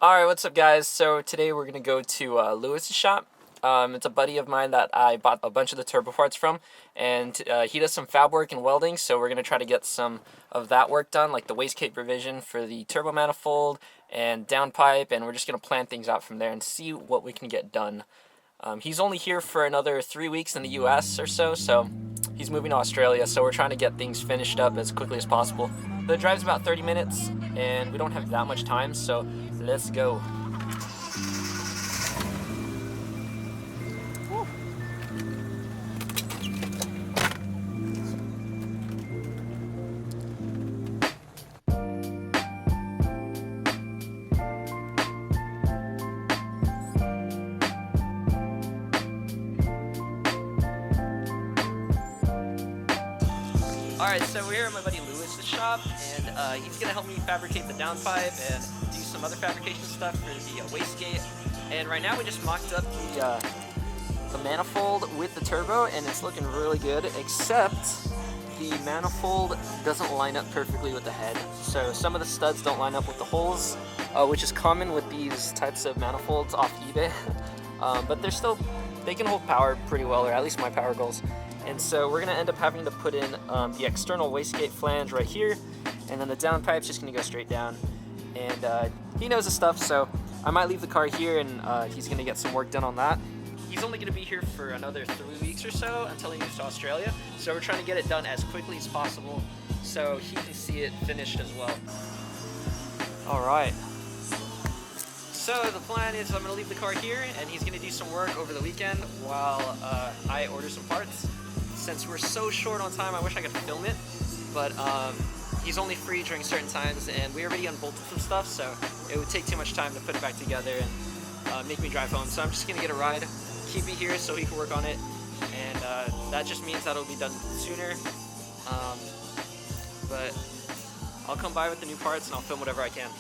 Alright, what's up guys? So today we're going to go to Lewis's shop. It's a buddy of mine that I bought a bunch of the turbo parts from, and he does some fab work and welding, so we're going to try to get some of that work done, like the wastegate revision for the turbo manifold and downpipe, and we're just going to plan things out from there and see what we can get done. He's only here for another 3 weeks in the US or so he's moving to Australia, so we're trying to get things finished up as quickly as possible. The drive's about 30 minutes, and we don't have that much time, so let's go. Alright, so we're here at my buddy Lewis's shop, and he's going to help me fabricate the downpipe and do some other fabrication stuff for the wastegate. And right now we just mocked up the manifold with the turbo, and it's looking really good, except the manifold doesn't line up perfectly with the head. So some of the studs don't line up with the holes, which is common with these types of manifolds off eBay. But they can hold power pretty well, or at least my power goals. And so we're going to end up having to put in the external wastegate flange right here, and then the downpipe's just going to go straight down. And he knows his stuff, so I might leave the car here, and he's going to get some work done on that. He's only going to be here for another 3 weeks or so until he moves to Australia, so we're trying to get it done as quickly as possible so he can see it finished as well. Alright. So the plan is I'm going to leave the car here, and he's going to do some work over the weekend while I order some parts. Since we're so short on time, I wish I could film it, but he's only free during certain times, and we already unbolted some stuff, so it would take too much time to put it back together and make me drive home. So I'm just going to get a ride, keep it here so he can work on it, and that just means that it'll be done sooner. But I'll come by with the new parts and I'll film whatever I can.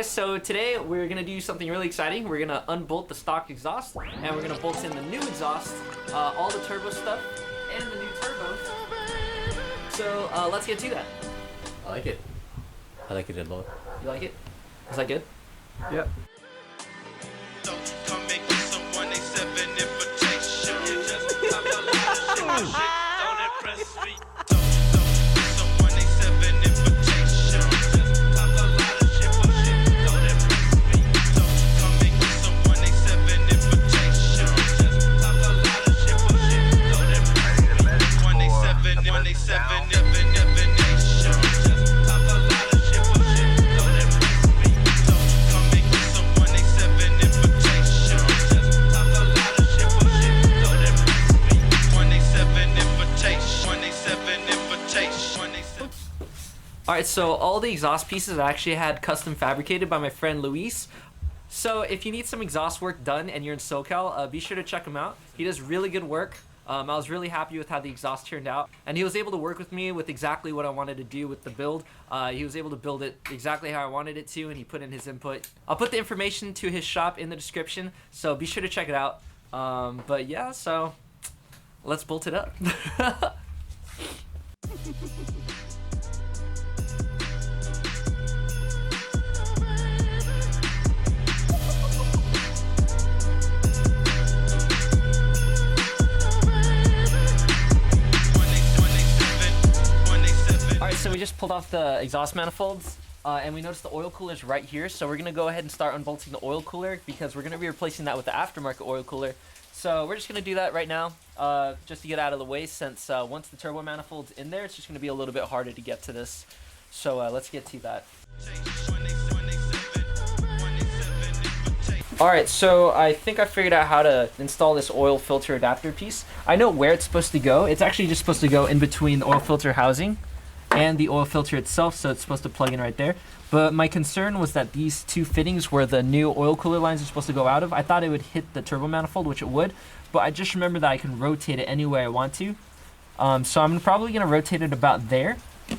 So today we're going to do something really exciting. We're going to unbolt the stock exhaust, and we're going to bolt in the new exhaust, all the turbo stuff, and the new turbo. So let's get to that. I like it. I like it a lot. You like it? Is that good? Yep. Alright, so all the exhaust pieces I actually had custom fabricated by my friend Luis. So if you need some exhaust work done and you're in SoCal, be sure to check him out. He does really good work. I was really happy with how the exhaust turned out, and he was able to work with me with exactly what I wanted to do with the build. He was able to build it exactly how I wanted it to, and he put in his input. I'll put the information to his shop in the description, so be sure to check it out. But yeah, so let's bolt it up. So we just pulled off the exhaust manifolds, and we noticed the oil cooler's right here, so we're going to go ahead and start unbolting the oil cooler because we're going to be replacing that with the aftermarket oil cooler. So we're just going to do that right now, just to get out of the way, since once the turbo manifold's in there, it's just going to be a little bit harder to get to this. So let's get to that. Alright, so I think I figured out how to install this oil filter adapter piece. I know where it's supposed to go. It's actually just supposed to go in between the oil filter housing and the oil filter itself, so it's supposed to plug in right there. But my concern was that these two fittings where the new oil cooler lines are supposed to go out of, I thought it would hit the turbo manifold, which it would, but I just remember that I can rotate it any way I want to. So I'm probably going to rotate it about there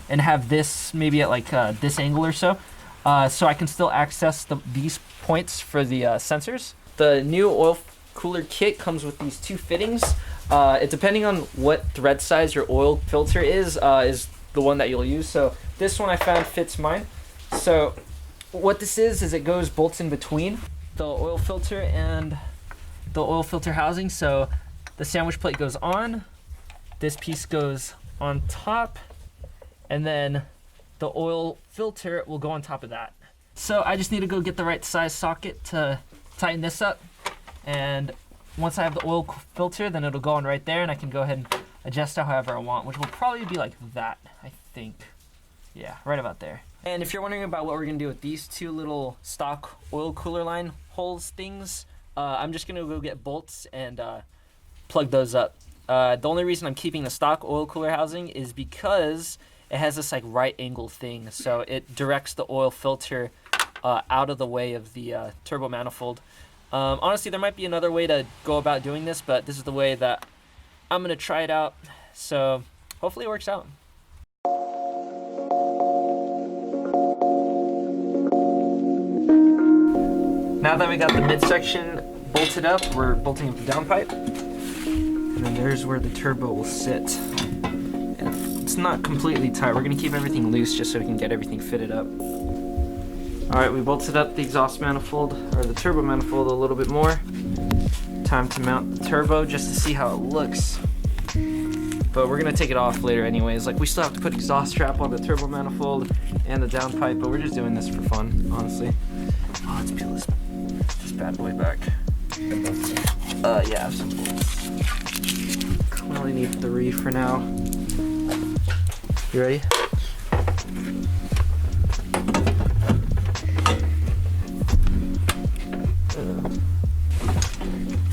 and have this maybe at like this angle or so. So I can still access these points for the sensors. The new oil cooler kit comes with these two fittings. It depending on what thread size your oil filter is the one that you'll use. So this one I found fits mine. So what this is it goes bolts in between the oil filter and the oil filter housing. So the sandwich plate goes on, this piece goes on top, and then the oil filter will go on top of that. So I just need to go get the right size socket to tighten this up. And once I have the oil filter, then it'll go on right there and I can go ahead and adjust it however I want, which will probably be like that, I think. Yeah, right about there. And if you're wondering about what we're gonna do with these two little stock oil cooler line holes things, I'm just gonna go get bolts and plug those up. The only reason I'm keeping the stock oil cooler housing is because it has this like right angle thing, so it directs the oil filter out of the way of the turbo manifold. Honestly, there might be another way to go about doing this, but this is the way that I'm gonna try it out. So hopefully it works out. Now that we got the midsection bolted up, we're bolting up the downpipe. And then there's where the turbo will sit. And it's not completely tight. We're gonna keep everything loose just so we can get everything fitted up. All right, we bolted up the exhaust manifold, or the turbo manifold a little bit more. Time to mount the turbo just to see how it looks. But we're gonna take it off later anyways. Like, we still have to put exhaust strap on the turbo manifold and the downpipe, but we're just doing this for fun, honestly. Oh, let's peel this bad boy back. Yeah, I have some bolts. We only need 3 for now. You ready?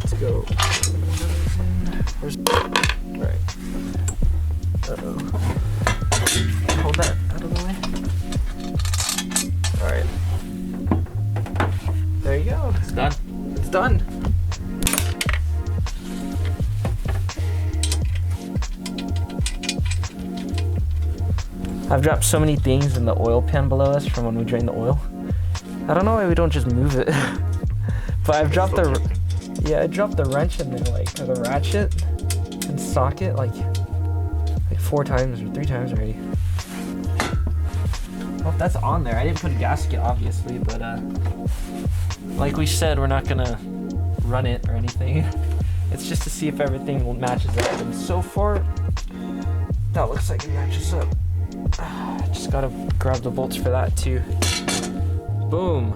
Let's go. Where's... Right. Uh-oh. Hold that out of the way. Alright. There you go. It's done. It's done. I've dropped so many things in the oil pan below us from when we drained the oil. I don't know why we don't just move it. But I've dropped I dropped the wrench in there, like, or the ratchet and socket like 4 times or 3 times already. Well, if that's on there, I didn't put a gasket obviously, but like we said, we're not gonna run it or anything. It's just to see if everything matches up, and so far that looks like it matches up. Just gotta grab the bolts for that too. Boom.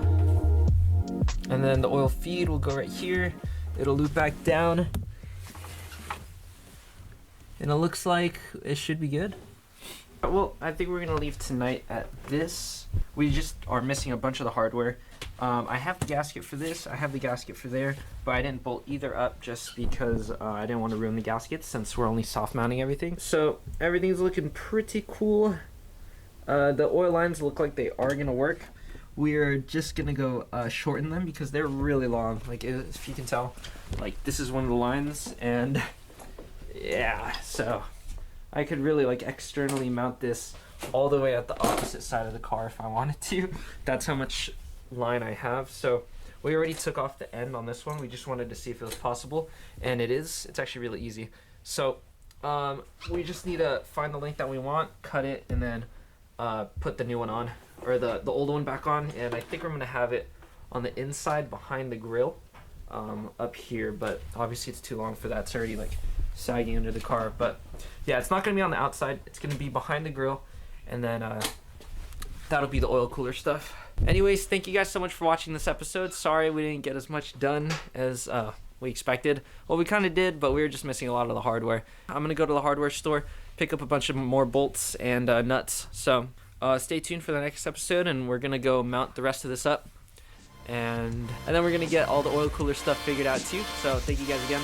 And then the oil feed will go right here. It'll loop back down. And it looks like it should be good. Well, I think we're gonna leave tonight at this. We just are missing a bunch of the hardware. I have the gasket for this, I have the gasket for there, but I didn't bolt either up just because I didn't want to ruin the gaskets since we're only soft mounting everything. So everything's looking pretty cool. The oil lines look like they are gonna work. We're just gonna go shorten them because they're really long. Like, if you can tell, like, this is one of the lines, and yeah, so I could really like externally mount this all the way at the opposite side of the car if I wanted to. That's how much line I have. So we already took off the end on this one. We just wanted to see if it was possible, and it is. It's actually really easy. So we just need to find the length that we want, cut it, and then put the new one on, or the old one back on. And I think we're gonna have it on the inside behind the grill up here, but obviously it's too long for that. It's already like sagging under the car. But yeah, it's not gonna be on the outside, it's gonna be behind the grill, and then that'll be the oil cooler stuff. Anyways, thank you guys so much for watching this episode. Sorry we didn't get as much done as we expected. Well, we kind of did, but we were just missing a lot of the hardware. I'm gonna go to the hardware store, pick up a bunch of more bolts and nuts. So stay tuned for the next episode, and we're gonna go mount the rest of this up and then we're gonna get all the oil cooler stuff figured out too. So thank you guys again.